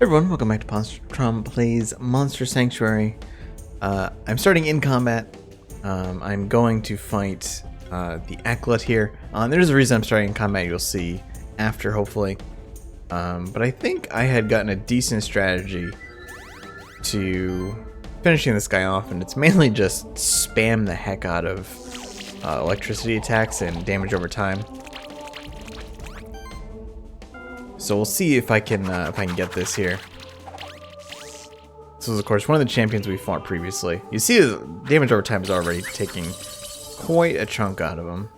Everyone, welcome back to Positron Plays Monster Sanctuary. I'm starting in combat. I'm going to fight the Aklet here. There's a reason I'm starting in combat, you'll see after, hopefully. But I think I had gotten a decent strategy to finishing this guy off, and it's mainly just spam the heck out of electricity attacks and damage over time. So we'll see if I can get this here. This is, of course, one of the champions we fought previously. You see the damage over time is already taking quite a chunk out of him.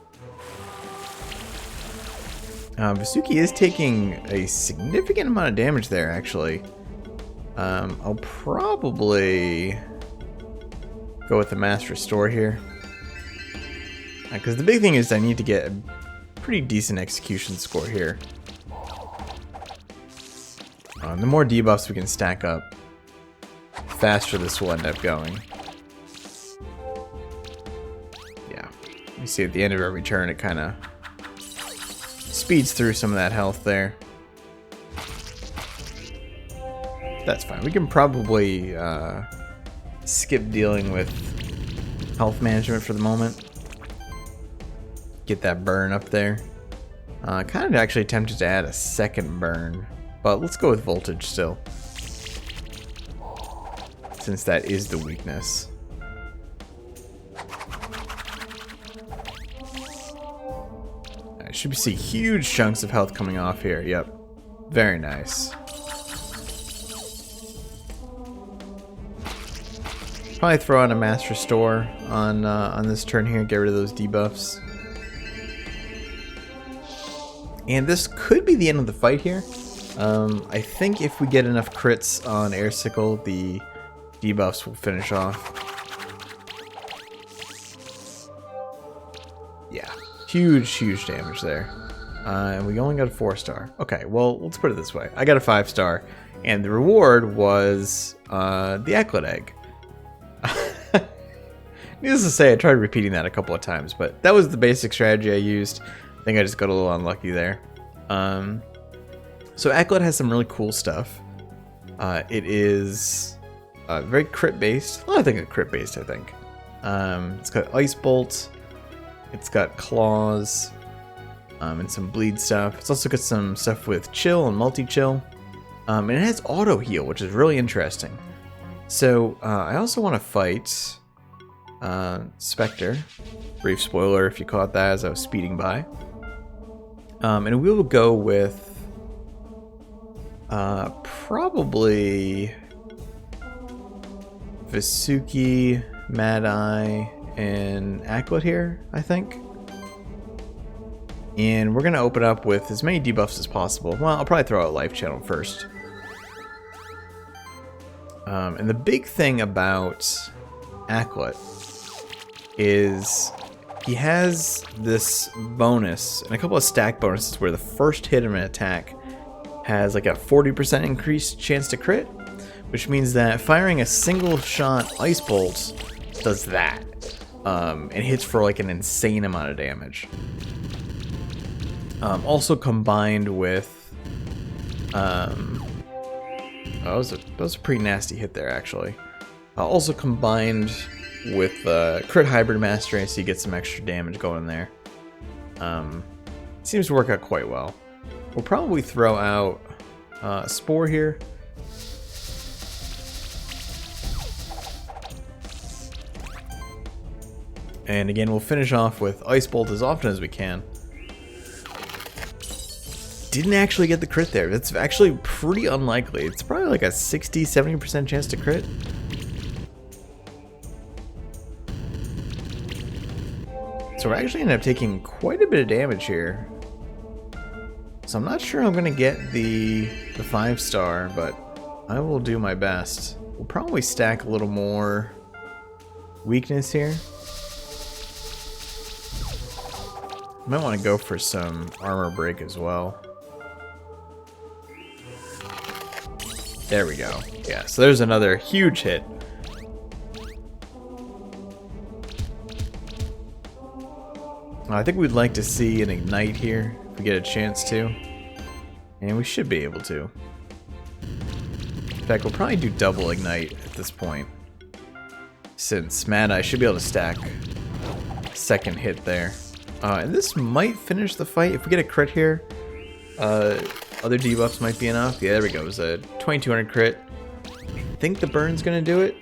Vasuki is taking a significant amount of damage there, actually. I'll probably go with the Mass Restore here. Because the big thing is I need to get a pretty decent execution score here. The more debuffs we can stack up, the faster this will end up going. Yeah, you see at the end of every turn it kind of speeds through some of that health there. That's fine. We can probably skip dealing with health management for the moment. Get that burn up there. Kind of actually tempted to add a second burn. But let's go with voltage still, since that is the weakness. I should see huge chunks of health coming off here. Yep, very nice. Probably throw on a Mass Restore on this turn here, get rid of those debuffs. And this could be the end of the fight here. I think if we get enough crits on Air Sickle, the debuffs will finish off. Yeah, huge damage there. And we only got a 4-star. Okay, well, let's put it this way. I got a 5-star, and the reward was the Aklet Egg. Needless to say, I tried repeating that a couple of times, but that was the basic strategy I used. I think I just got a little unlucky there. So Aklet has some really cool stuff. It is very crit based. Well, I think it's crit based, I think. It's got Ice Bolt. It's got Claws. And some bleed stuff. It's also got some stuff with Chill and Multi-Chill. And it has Auto Heal, which is really interesting. So I also want to fight Spectre. Brief spoiler if you caught that as I was speeding by. And we will go with probably Vasuki, Mad Eye, and Aklet here, I think. And we're going to open up with as many debuffs as possible. Well, I'll probably throw out Life Channel first. And the big thing about Aklet is he has this bonus, and a couple of stack bonuses, where the first hit of an attack has like a 40% increased chance to crit, which means that firing a single shot Ice Bolt does that, and hits for like an insane amount of damage. Also combined with, that was a pretty nasty hit there actually. Also combined with Crit Hybrid Mastery, so you get some extra damage going there. Seems to work out quite well. We'll probably throw out a Spore here. And again, we'll finish off with Ice Bolt as often as we can. Didn't actually get the crit there. That's actually pretty unlikely. It's probably like a 60-70% chance to crit. So we're actually ended up taking quite a bit of damage here. So I'm not sure I'm going to get the 5-star, but I will do my best. We'll probably stack a little more weakness here. Might want to go for some armor break as well. There we go. Yeah, so there's another huge hit. I think we'd like to see an Ignite here, if we get a chance to. And we should be able to. In fact, we'll probably do double ignite at this point, since Mad Eye should be able to stack second hit there. And this might finish the fight. If we get a crit here, other debuffs might be enough. Yeah, there we go. It was a 2200 crit. I think the burn's gonna do it.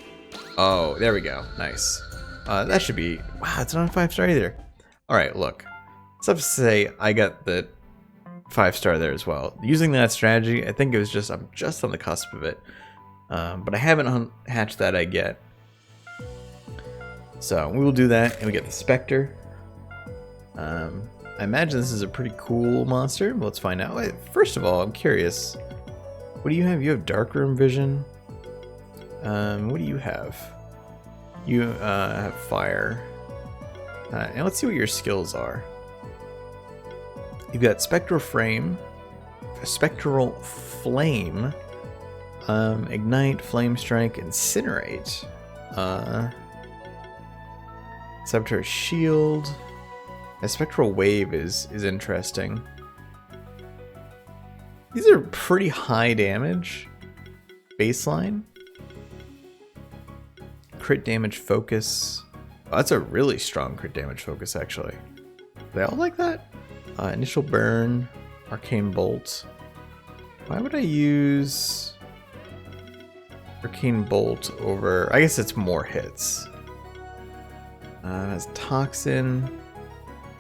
Oh, there we go. Nice. That should be... Wow, it's not a 5-star either. Alright, look. It's up to say I got the 5-star there as well. Using that strategy, I think it was just... I'm just on the cusp of it. But I haven't hatched that egg yet. So, we will do that, and we get the Spectre. I imagine this is a pretty cool monster. Let's find out. Wait, first of all, I'm curious. What do you have? You have Darkroom Vision. What do you have? You have Fire. And let's see what your skills are. You've got Spectral Flame, Ignite, Flame Strike, Incinerate. Saboteur Shield. A Spectral Wave is interesting. These are pretty high damage. Baseline. Crit damage focus. Oh, that's a really strong crit damage focus, actually. They all like that? Initial burn. Arcane Bolt. Why would I use Arcane Bolt over... I guess it's more hits. It has Toxin.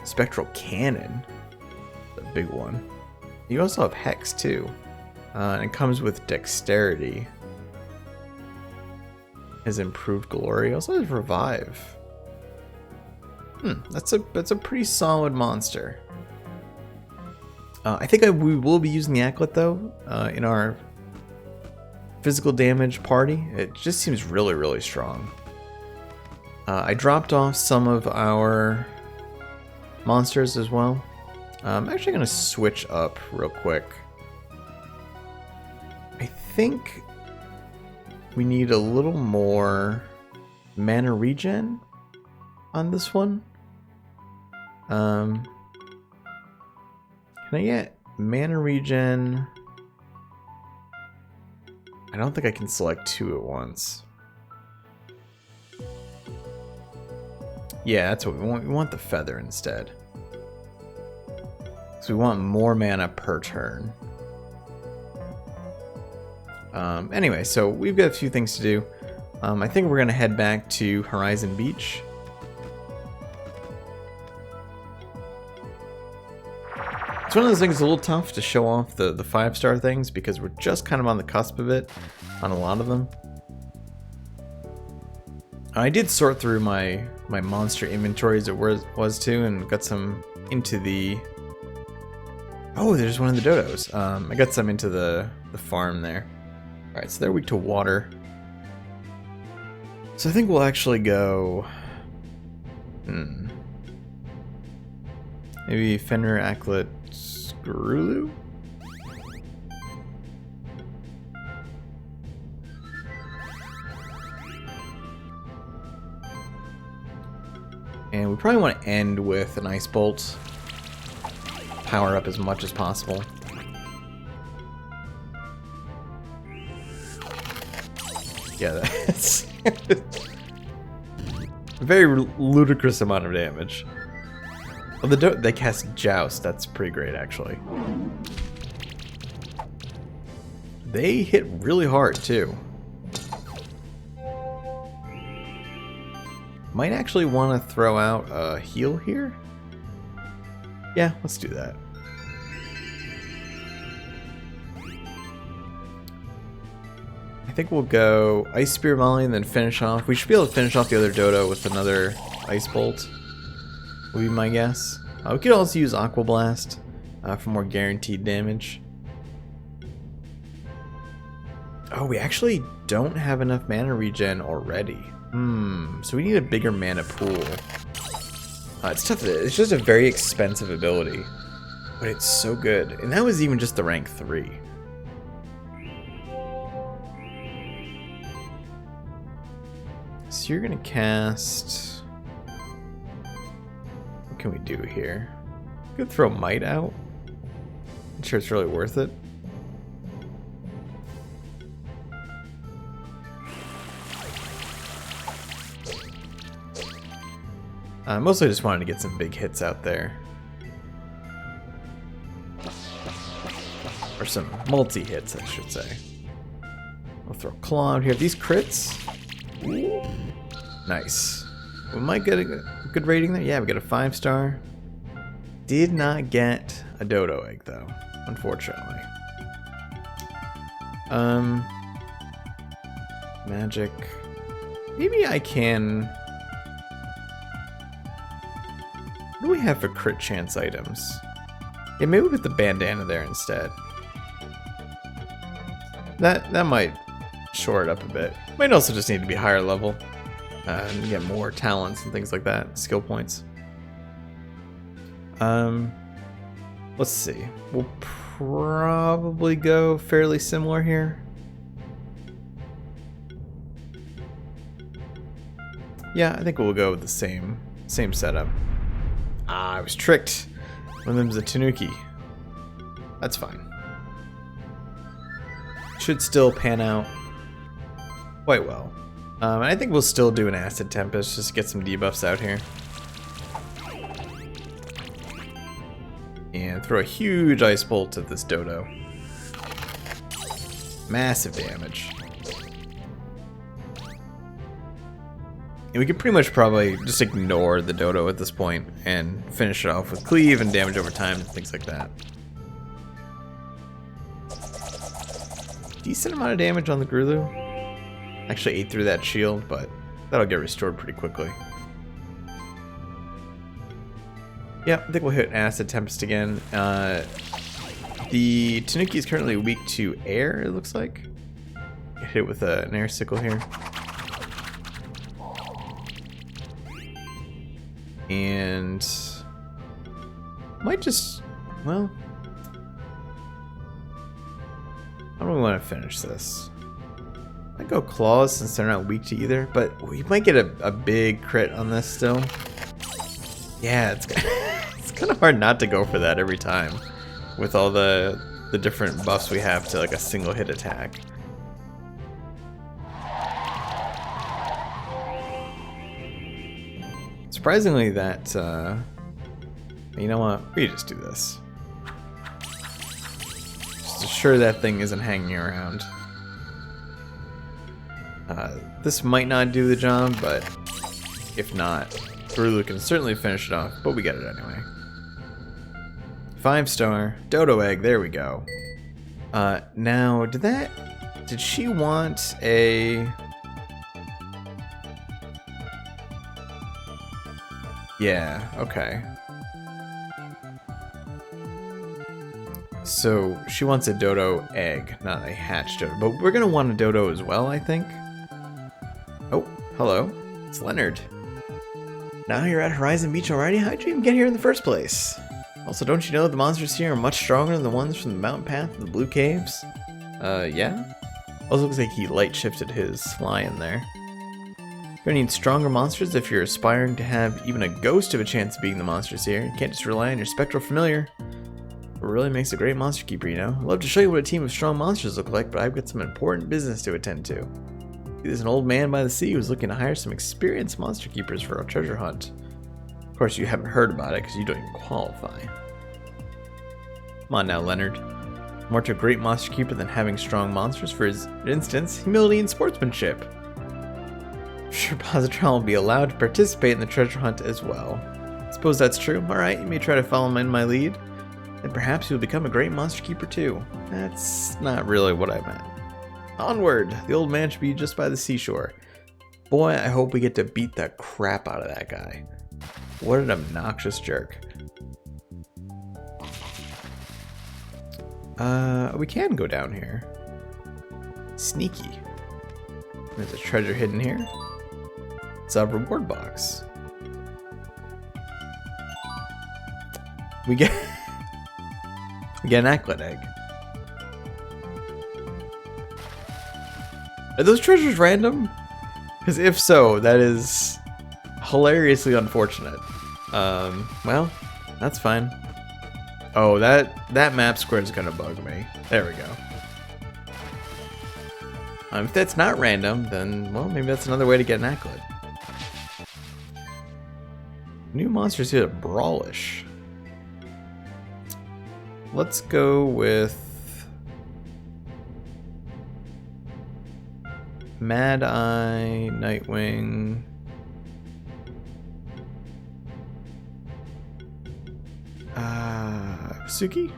Spectral Cannon. A big one. You also have Hex, too. And it comes with Dexterity. Has improved Glory. Also has Revive. That's a pretty solid monster. I think we will be using the Anklet, though, in our physical damage party. It just seems really, really strong. I dropped off some of our monsters as well. I'm actually going to switch up real quick. I think we need a little more mana regen on this one. Can I get mana regen? I don't think I can select two at once. Yeah, that's what we want. We want the feather instead. So we want more mana per turn. Anyway, so we've got a few things to do. I think we're going to head back to Horizon Beach. It's one of those things a little tough to show off the 5-star things because we're just kind of on the cusp of it on a lot of them. I did sort through my monster inventory as it was too, and got some into the... Oh, there's one of the dodos. I got some into the farm there. Alright, so they're weak to water. So I think we'll actually go... Maybe Fenrir, Anklet, Screwloo? And we probably want to end with an Ice Bolt. Power up as much as possible. Yeah, that's a very ludicrous amount of damage. Well, they cast Joust. That's pretty great, actually. They hit really hard, too. Might actually want to throw out a heal here. Yeah, let's do that. I think we'll go Ice Spear Volley and then finish off. We should be able to finish off the other dodo with another Ice Bolt, would be my guess. We could also use Aqua Blast for more guaranteed damage. Oh, we actually don't have enough mana regen already. So we need a bigger mana pool. It's tough. It's just a very expensive ability, but it's so good. And that was even just the rank 3. So you're gonna cast... What can we do here? We could throw Might out. I'm sure it's really worth it. I mostly just wanted to get some big hits out there. Or some multi-hits, I should say. I'll throw Claw out here. These crits? Ooh. Nice. We might get a good rating there. Yeah, we got a 5-star. Did not get a dodo egg, though, unfortunately. Magic. Maybe I can... What do we have for crit chance items? Yeah, maybe we put the bandana there instead. That might shore it up a bit. Might also just need to be higher level. And get more talents and things like that. Skill points. Let's see. We'll probably go fairly similar here. Yeah, I think we'll go with the same setup. Ah, I was tricked. One of them's a Tanuki. That's fine. Should still pan out quite well. I think we'll still do an Acid Tempest just to get some debuffs out here. And throw a huge Ice Bolt at this dodo. Massive damage. And we could pretty much probably just ignore the dodo at this point and finish it off with cleave and damage over time and things like that. Decent amount of damage on the Grulu. Actually ate through that shield, but that'll get restored pretty quickly. Yeah, I think we'll hit Acid Tempest again. The Tanuki is currently weak to air, it looks like. Hit it with an air sickle here. And might just, well, how do we want to finish this? I go Claws since they're not weak to either, but we might get a big crit on this still. Yeah, it's kind of hard not to go for that every time with all the different buffs we have to like a single hit attack. Surprisingly, that, you know what, we just do this. Just ensure that thing isn't hanging around. This might not do the job, but if not, Grulu can certainly finish it off, but we get it anyway. 5-star, dodo egg, there we go. Now, did she want a... Yeah, okay. So she wants a dodo egg, not a hatched dodo. But we're gonna want a dodo as well, I think. Oh, hello. It's Leonard. Now you're at Horizon Beach already? How'd you even get here in the first place? Also, don't you know the monsters here are much stronger than the ones from the mountain path and the blue caves? Yeah? Also looks like he light shifted his lion there. You're gonna need stronger monsters if you're aspiring to have even a ghost of a chance of beating the monsters here. You can't just rely on your spectral familiar. It really makes a great monster keeper, you know. I'd love to show you what a team of strong monsters look like, but I've got some important business to attend to. There's an old man by the sea who's looking to hire some experienced monster keepers for a treasure hunt. Of course, you haven't heard about it because you don't even qualify. Come on now, Leonard. More to a great monster keeper than having strong monsters. For instance, humility and sportsmanship. I'm sure Positron will be allowed to participate in the treasure hunt as well. Suppose that's true. Alright, you may try to follow in my lead. And perhaps you'll become a great monster keeper too. That's not really what I meant. Onward! The old man should be just by the seashore. Boy, I hope we get to beat the crap out of that guy. What an obnoxious jerk. We can go down here. Sneaky. There's a treasure hidden here. It's a reward box. We get an Acklet egg. Are those treasures random? Because if so, that is hilariously unfortunate. Well, that's fine. Oh, that map square is gonna bug me. There we go. If that's not random, then, well, maybe that's another way to get an Acklet. New monsters here, brawlish. Let's go with Mad Eye, Nightwing. Suki?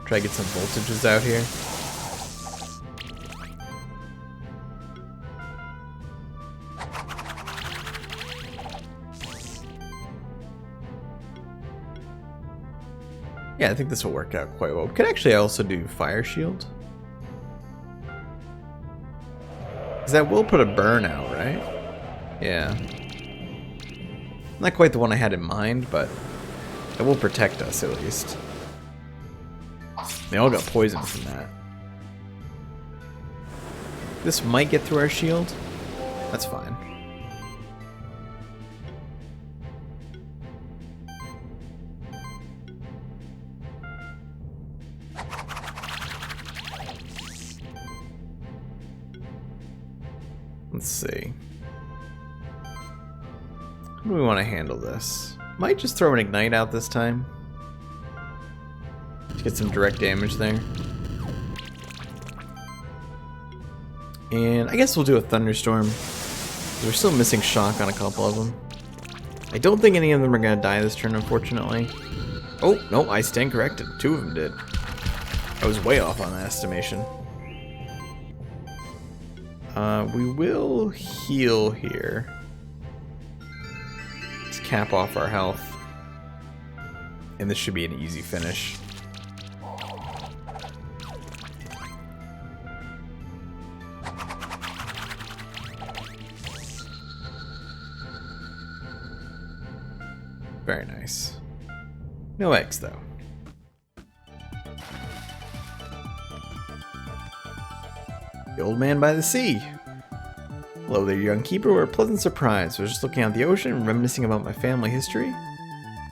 Try to get some voltages out here. Yeah, I think this will work out quite well. We could actually also do Fire Shield. Because that will put a burn out, right? Yeah. Not quite the one I had in mind, but it will protect us at least. They all got poisoned from that. This might get through our shield. That's fine. Let's see. How do we want to handle this? Might just throw an ignite out this time. To get some direct damage there. And I guess we'll do a thunderstorm. We're still missing shock on a couple of them. I don't think any of them are going to die this turn, unfortunately. Oh, no, I stand corrected. 2 of them did. I was way off on that estimation. We will heal here. Let's cap off our health. And this should be an easy finish. Very nice. No eggs, though. The Old Man by the Sea. Hello there, young keeper. We're a pleasant surprise. I was just looking out the ocean and reminiscing about my family history.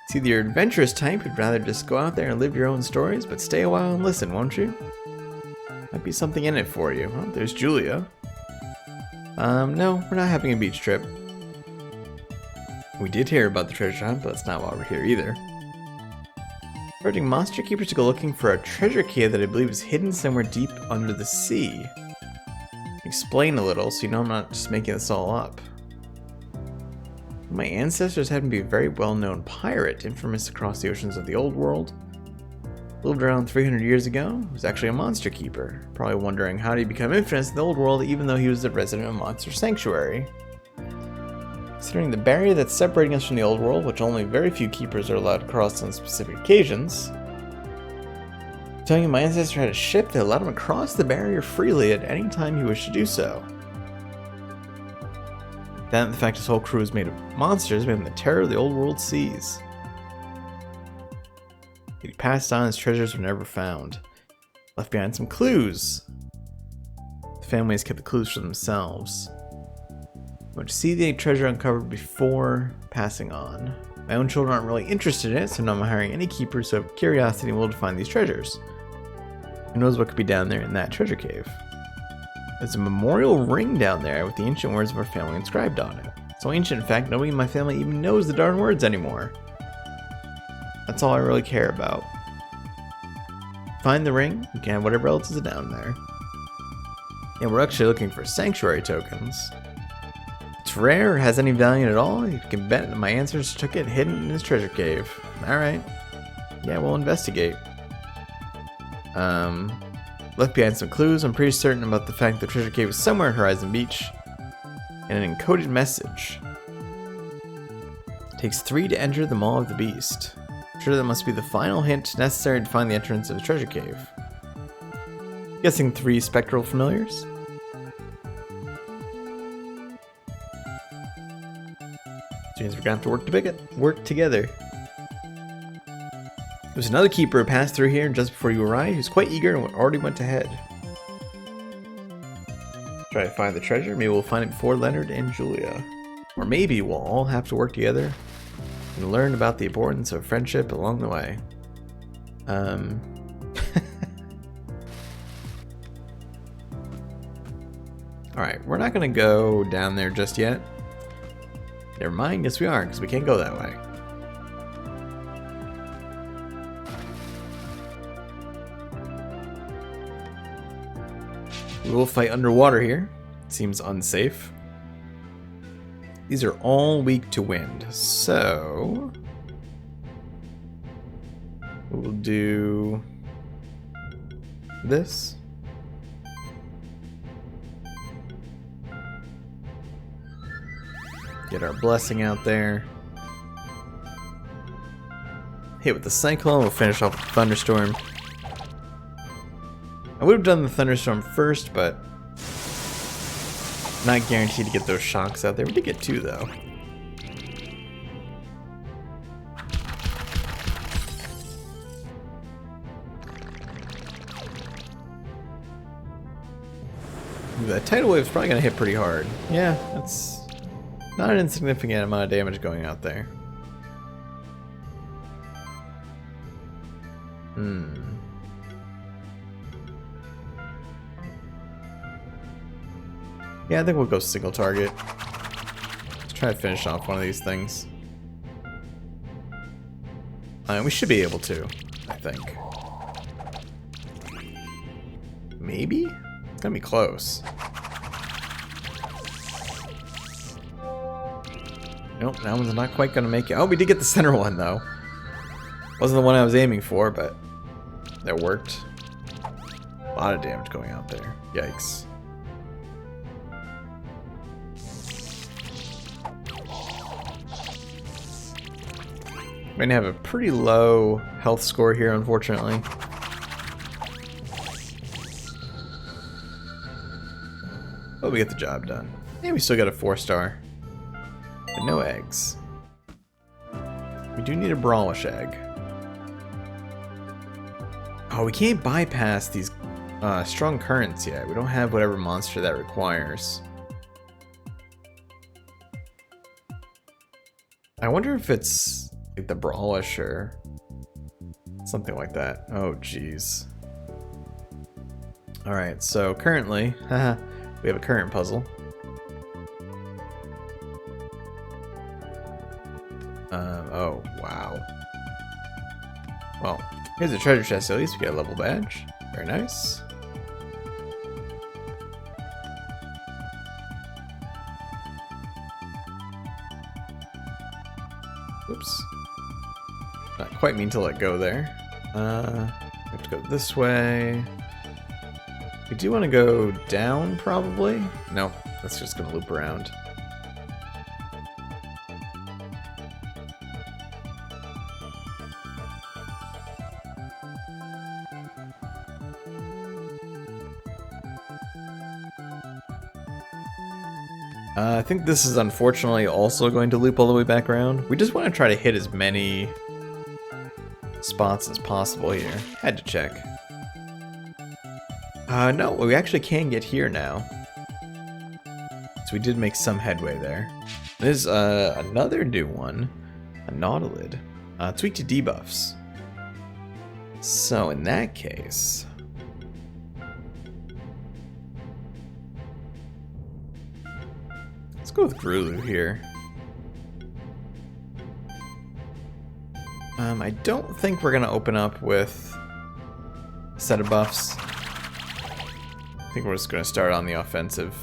See, you're an adventurous type who'd rather just go out there and live your own stories, but stay a while and listen, won't you? Might be something in it for you. Well, there's Julia. No, we're not having a beach trip. We did hear about the treasure hunt, but that's not why we're here either. Urging monster keepers to go looking for a treasure key that I believe is hidden somewhere deep under the sea. Explain a little so you know I'm not just making this all up. My ancestors happened to be a very well-known pirate, infamous across the oceans of the old world. Lived around 300 years ago, he was actually a monster keeper. Probably wondering how did he become infamous in the old world even though he was the resident of a monster sanctuary. Considering the barrier that's separating us from the old world, which only very few keepers are allowed to cross on specific occasions, telling you my ancestor had a ship that allowed him to cross the barrier freely at any time he wished to do so. Then the fact his whole crew is made of monsters made him the terror of the old world seas. He passed on, his treasures were never found. Left behind some clues. The family has kept the clues for themselves. I want to see the treasure uncovered before passing on. My own children aren't really interested in it, so now I'm hiring any keepers who have curiosity and will to find these treasures. Who knows what could be down there in that treasure cave? There's a memorial ring down there with the ancient words of our family inscribed on it. So ancient, in fact, nobody in my family even knows the darn words anymore. That's all I really care about. Find the ring, you can have whatever else is down there. And we're actually looking for sanctuary tokens. It's rare or has any value at all. You can bet that my ancestors took it hidden in his treasure cave. Alright. Yeah, we'll investigate. Left behind some clues. I'm pretty certain about the fact the treasure cave is somewhere at Horizon Beach. And an encoded message. It takes 3 to enter the Maw of the Beast. I'm sure that must be the final hint necessary to find the entrance of the treasure cave. Guessing 3 spectral familiars? Which means we're gonna have to work together. There's another keeper who passed through here just before you arrived who's quite eager and already went ahead. Try to find the treasure. Maybe we'll find it before Leonard and Julia. Or maybe we'll all have to work together and learn about the importance of friendship along the way. Alright, we're not going to go down there just yet. Never mind, yes we are, because we can't go that way. We will fight underwater here. Seems unsafe. These are all weak to wind, so we'll do this. Get our blessing out there. Hit with the cyclone, we'll finish off with the thunderstorm. I would have done the thunderstorm first, but not guaranteed to get those shocks out there. We did get 2 though. That tidal wave is probably going to hit pretty hard. Yeah, that's not an insignificant amount of damage going out there. Yeah, I think we'll go single target. Let's try to finish off one of these things. We should be able to, I think. Maybe? It's gonna be close. Nope, that one's not quite gonna make it. Oh, we did get the center one, though. Wasn't the one I was aiming for, but that worked. A lot of damage going out there. Yikes. We're gonna have a pretty low health score here, unfortunately. But we get the job done. And we still got a 4-star. But no eggs. We do need a brawlish egg. Oh, we can't bypass these strong currents yet. We don't have whatever monster that requires. I wonder if it's like the brawlish or something like that. Oh, jeez. Alright, so currently, we have a current puzzle. Oh, wow. Well, here's a treasure chest at least. We got a level badge. Very nice. Oops. Not quite mean to let go there. We have to go this way. We do want to go down, probably. No, that's just going to loop around. I think this is unfortunately also going to loop all the way back around. We just want to try to hit as many spots as possible here. Had to check. No, we actually can get here now. So we did make some headway there. There's another new one, a Nautilid. Tweak to debuffs. So in that case, let's go with Grulu here. I don't think we're gonna open up with a set of buffs. I think we're just gonna start on the offensive.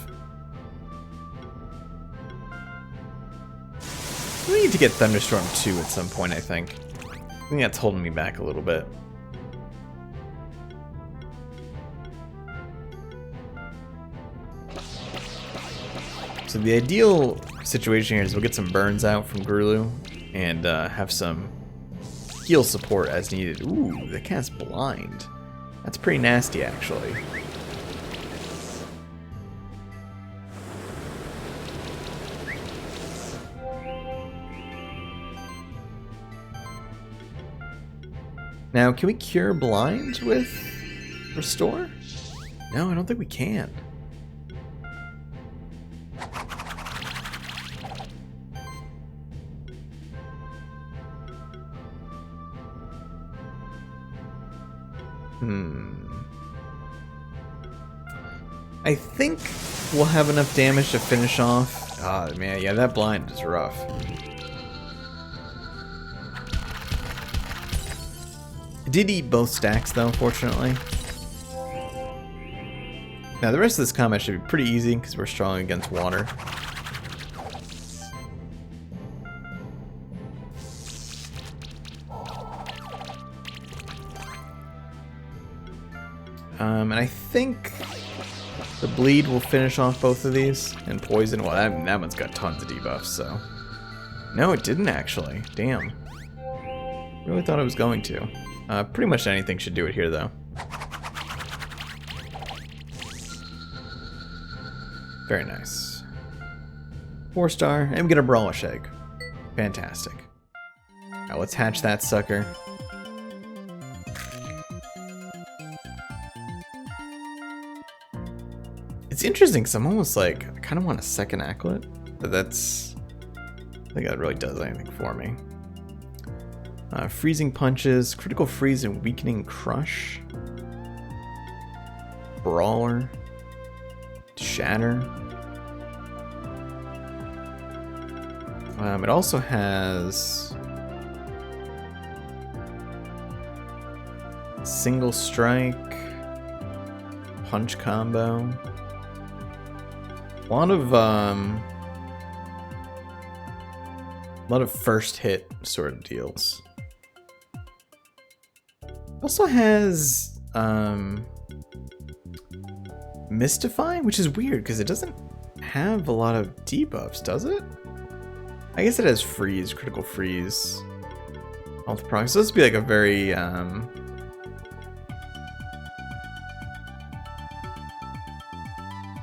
We need to get Thunderstorm 2 at some point, I think. I think that's holding me back a little bit. So the ideal situation here is we'll get some burns out from Grulu and have some heal support as needed. Ooh, the cat's blind. That's pretty nasty, actually. Now, can we cure blind with Restore? No, I don't think we can. I think we'll have enough damage to finish off. Ah, man, yeah, that blind is rough. Did eat both stacks though, fortunately. Now the rest of this combat should be pretty easy because we're strong against water. And I think the bleed will finish off both of these, and poison. Well, that one's got tons of debuffs, so. No, it didn't actually. Damn. Really thought it was going to. Pretty much anything should do it here, though. Very nice. 4-star, and we get a Brawlish Egg. Fantastic. Now let's hatch that sucker. It's interesting because I'm almost like, I kind of want a second Acklet, but that's, I think that really does anything for me. Freezing Punches, Critical Freeze and Weakening Crush. Brawler. Shatter. It also has Single Strike, Punch Combo. A lot of first hit sort of deals. Also has Mystify, which is weird because it doesn't have a lot of debuffs, does it? I guess it has Freeze, Critical Freeze, Health Proc. So this would be like a very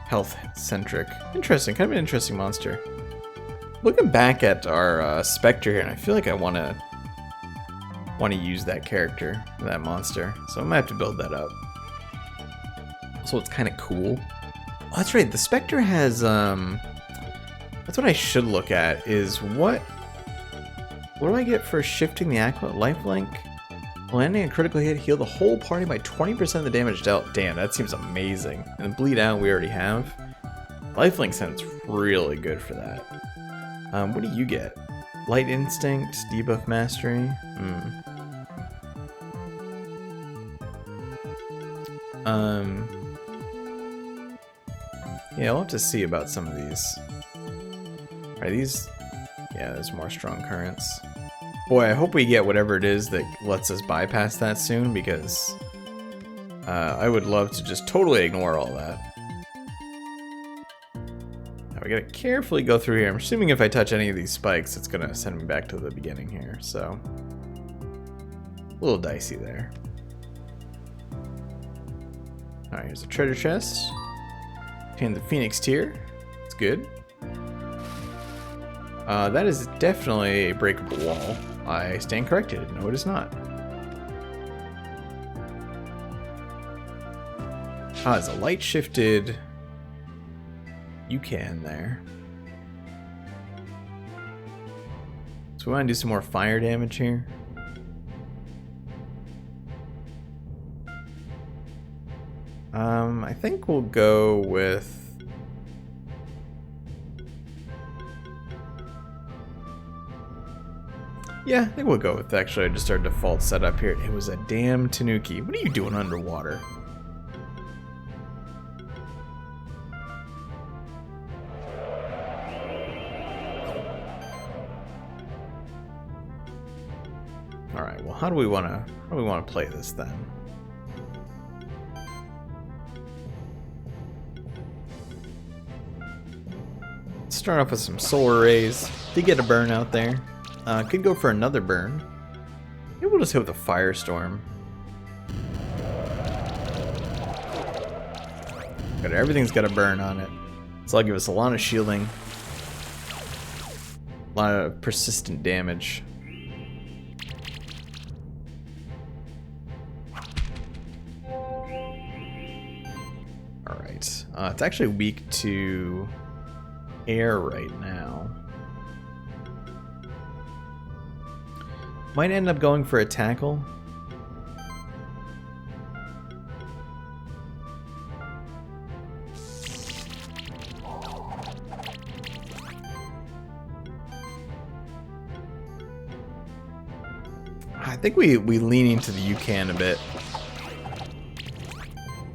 health-centric. Interesting, kind of an interesting monster. Looking back at our Spectre here, and I feel like I want to use that character, that monster. So I might have to build that up. So it's kind of cool. Oh, that's right. The Spectre has that's what I should look at. Is what do I get for shifting the Acklet? Lifelink. Landing a critical hit, heal the whole party by 20% of the damage dealt. Damn, that seems amazing. And bleed out we already have. Lifelink sounds really good for that. What do you get? Light Instinct, Debuff Mastery. Yeah, I'll have to see about some of these. Are these? Yeah, there's more Strong Currents. Boy, I hope we get whatever it is that lets us bypass that soon, because I would love to just totally ignore all that. Now we gotta carefully go through here. I'm assuming if I touch any of these spikes, it's gonna send me back to the beginning here, so a little dicey there. Alright, here's a treasure chest. Contains the Phoenix Tear. It's good. That is definitely a breakable wall. I stand corrected. No, it is not. There's a light shifted UCAN there. So we want to do some more fire damage here. I think we'll go with... Yeah, I think we'll go with actually just our default setup here. It was a damn Tanuki. What are you doing underwater? All right. Well, how do we want to play this then? Let's start off with some solar rays. Did get a burn out there. Could go for another burn. Maybe we'll just hit with a firestorm. But everything's got a burn on it. So that'll give us a lot of shielding. A lot of persistent damage. Alright. It's actually weak to air right now. Might end up going for a tackle. think we lean into the UCAN a bit.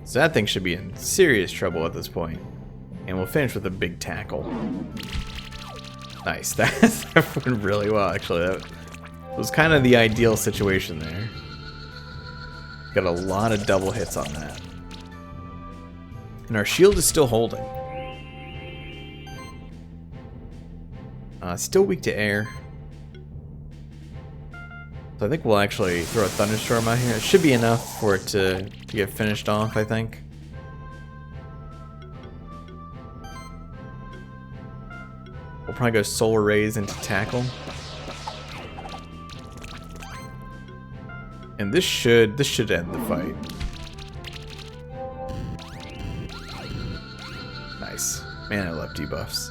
So that thing should be in serious trouble at this point. And we'll finish with a big tackle. Nice. That went really well, actually. That was kind of the ideal situation there. Got a lot of double hits on that. And our shield is still holding. Still weak to air. So I think we'll actually throw a thunderstorm out here. It should be enough for it to get finished off, I think. We'll probably go solar rays into tackle. And this should end the fight. Nice. Man, I love debuffs.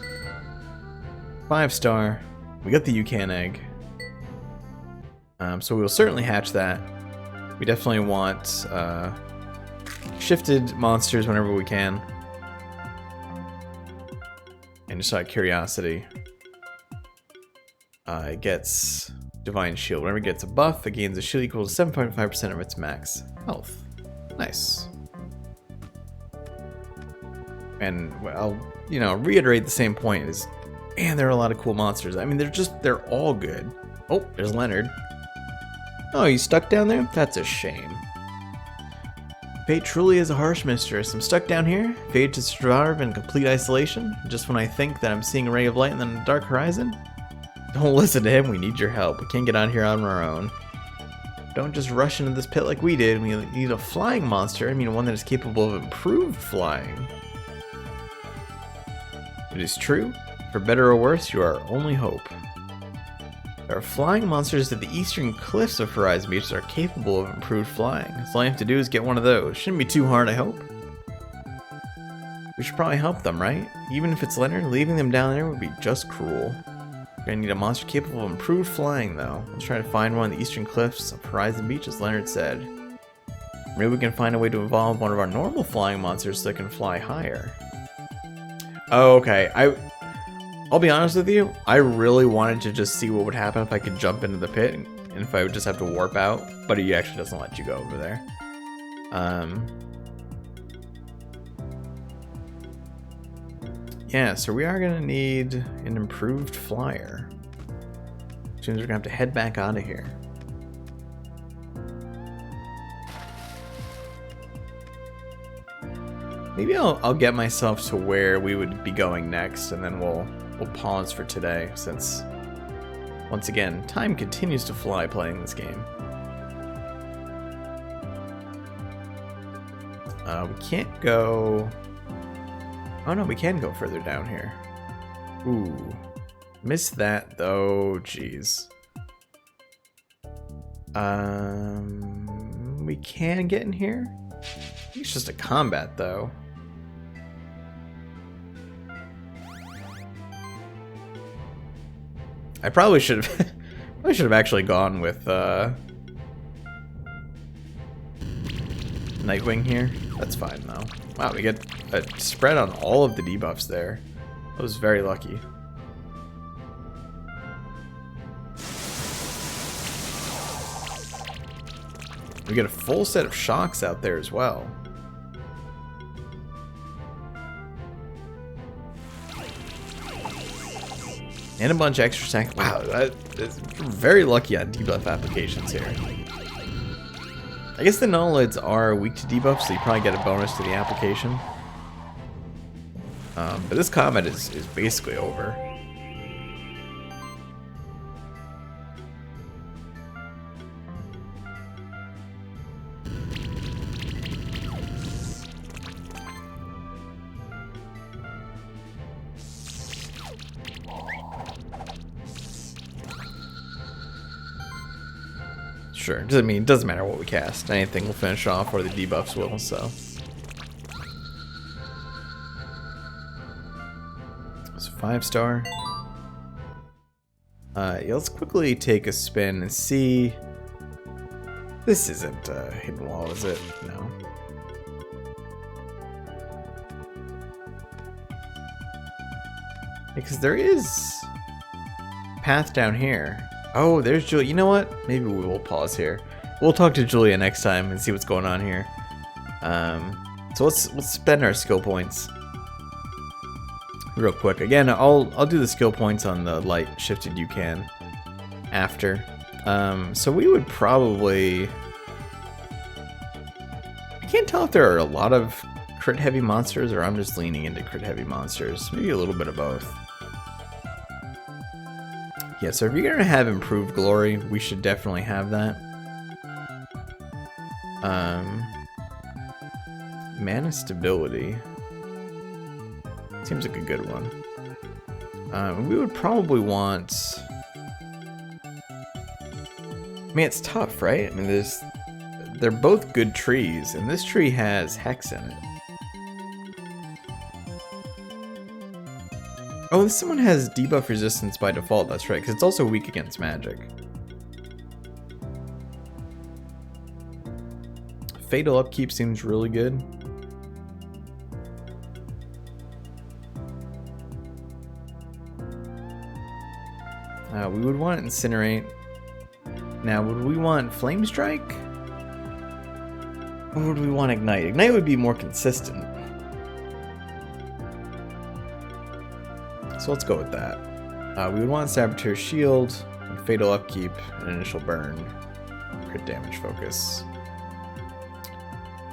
5-star. We got the UCAN egg. So we'll certainly hatch that. We definitely want shifted monsters whenever we can. And just out of curiosity, it gets Divine Shield. Whenever it gets a buff, it gains a shield equal to 7.5% of its max health. Nice. And I'll, reiterate the same point is, man, there are a lot of cool monsters. I mean, they're all good. Oh, there's Leonard. Oh, you stuck down there? That's a shame. Fate truly is a harsh mistress. I'm stuck down here, fated to survive in complete isolation, just when I think that I'm seeing a ray of light in the dark horizon. Don't listen to him, we need your help. We can't get out here on our own. Don't just rush into this pit like we did. We need a flying monster, one that is capable of improved flying. It is true. For better or worse, you are our only hope. There are flying monsters at the eastern cliffs of Horizon Beach that are capable of improved flying. So all you have to do is get one of those. Shouldn't be too hard, I hope. We should probably help them, right? Even if it's Leonard, leaving them down there would be just cruel. We're gonna need a monster capable of improved flying, though. Let's try to find one on the eastern cliffs of Horizon Beach, as Leonard said. Maybe we can find a way to evolve one of our normal flying monsters that can fly higher. Oh, okay. I'll be honest with you, I really wanted to just see what would happen if I could jump into the pit and if I would just have to warp out, but he actually doesn't let you go over there. Yeah, so we are going to need an improved flyer. Which means we're going to have to head back out of here. Maybe I'll get myself to where we would be going next, and then we'll pause for today, since, once again, time continues to fly playing this game. We can't go... Oh no, we can go further down here. Ooh. Missed that, though. Jeez. We can get in here? I think it's just a combat, though. I probably should have actually gone with Nightwing here. That's fine though. Wow, we get a spread on all of the debuffs there. I was very lucky. We get a full set of shocks out there as well. And a bunch of extra tank. Wow, that's very lucky on debuff applications here. I guess the Nullids are weak to debuffs, so you probably get a bonus to the application. But this combat is basically over. Sure, it doesn't matter what we cast. Anything will finish off, or the debuffs will, so. It's 5-star. Yeah, let's quickly take a spin and see. This isn't a hidden wall, is it? No. Because there is a path down here. Oh, there's Julia. You know what? Maybe we will pause here. We'll talk to Julia next time and see what's going on here. So let's spend our skill points real quick. Again, I'll do the skill points on the light shifted you can after. So we would probably... I can't tell if there are a lot of crit heavy monsters or I'm just leaning into crit heavy monsters. Maybe a little bit of both. Yeah, so if you're gonna have improved glory, we should definitely have that. Mana stability seems like a good one. We would probably want... I mean, it's tough, right? I mean, they're both good trees, and this tree has hex in it. Oh, this one has debuff resistance by default, that's right, because it's also weak against magic. Fatal upkeep seems really good. We would want Incinerate. Now, would we want Flame Strike? Or would we want Ignite? Ignite would be more consistent. So let's go with that. We would want Saboteur Shield, and Fatal Upkeep, and Initial Burn, crit damage focus.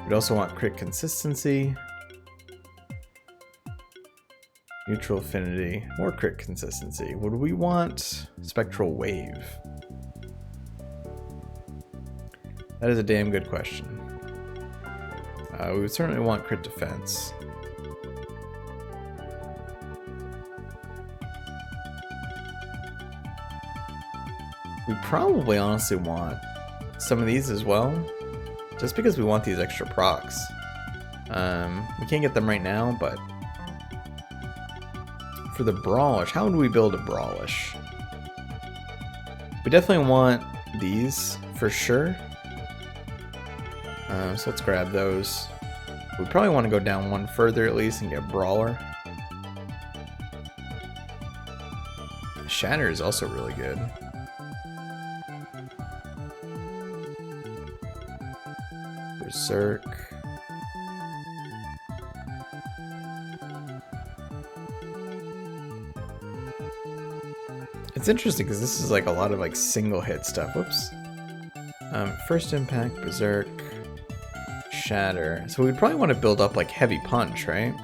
We'd also want Crit Consistency, Neutral Affinity, or Crit Consistency. Would we want Spectral Wave? That is a damn good question. We would certainly want Crit Defense. We probably honestly want some of these as well, just because we want these extra procs. We can't get them right now, but for the Brawlish, how would we build a Brawlish? We definitely want these for sure. So let's grab those. We probably want to go down one further at least and get Brawler. Shatter is also really good. Berserk. It's interesting because this is like a lot of like single hit stuff. Whoops. First Impact, Berserk, Shatter. So we'd probably want to build up like Heavy Punch, right?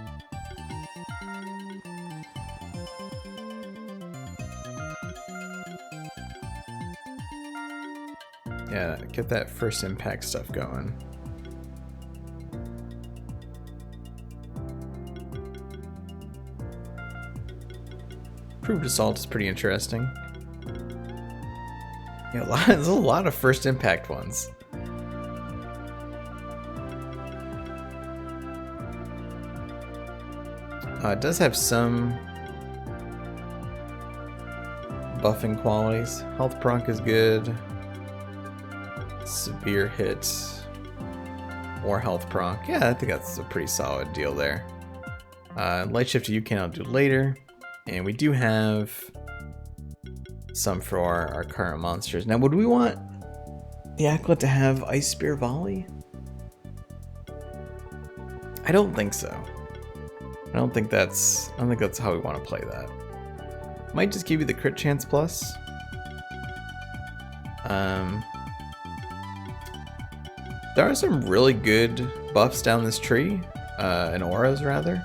Yeah, get that First Impact stuff going. Proved Assault is pretty interesting. Yeah, there's a lot of First Impact ones. It does have some buffing qualities. Health proc is good. Severe hit or health proc. Yeah, I think that's a pretty solid deal there. Light Shift you can I'll do later. And we do have some for our current monsters. Now, would we want the Acolyte to have Ice Spear Volley? I don't think so. I don't think that's how we want to play that. Might just give you the crit chance plus. There are some really good buffs down this tree, and auras rather.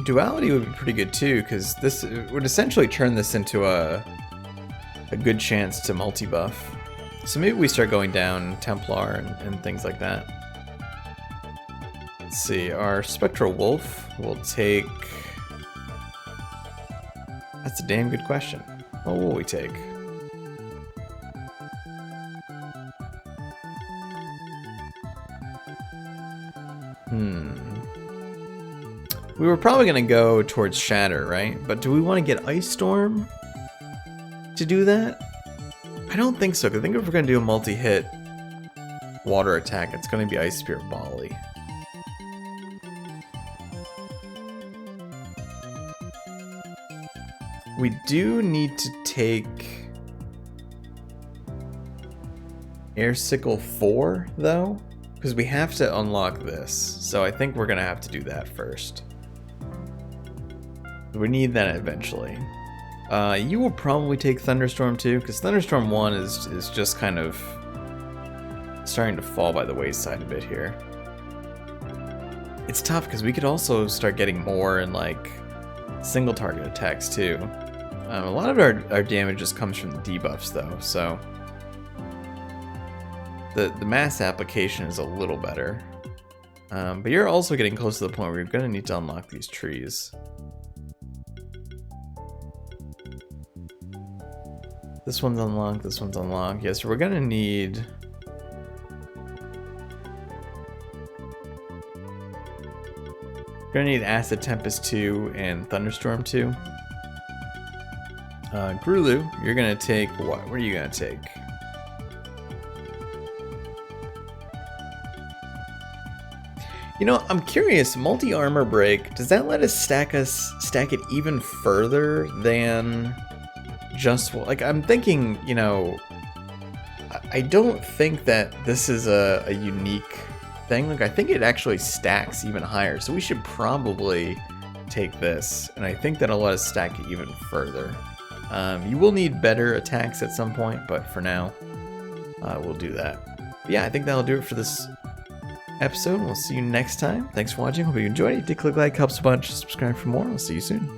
Duality would be pretty good too, because this would essentially turn this into a good chance to multi-buff. So maybe we start going down Templar and things like that. Let's see, our Spectral Wolf will take... That's a damn good question. What will we take? We were probably going to go towards Shatter, right? But do we want to get Ice Storm to do that? I don't think so, because I think if we're going to do a multi-hit water attack, it's going to be Ice Spear Volley. We do need to take Air Sickle 4, though, because we have to unlock this. So I think we're going to have to do that first. We need that eventually. You will probably take Thunderstorm 2, because Thunderstorm 1 is just kind of starting to fall by the wayside a bit here. It's tough, because we could also start getting more in, like, single target attacks, too. A lot of our damage just comes from the debuffs, though, so the mass application is a little better. But you're also getting close to the point where you're going to need to unlock these trees. This one's unlocked, this one's unlocked. Yeah, so we're going to need... We're going to need Acid Tempest 2 and Thunderstorm 2. Grulu, you're going to take what? What are you going to take? You know, I'm curious, multi-armor break, does that let us stack it even further than just, like, I'm thinking, you know, I don't think that this is a unique thing. Like, I think it actually stacks even higher, so we should probably take this, and I think that'll let us stack it even further. You will need better attacks at some point, but for now, we'll do that. But yeah, I think that'll do it for this episode. We'll see you next time. Thanks for watching. Hope you enjoyed it. If you did, click like, helps a bunch. Subscribe for more. I'll see you soon.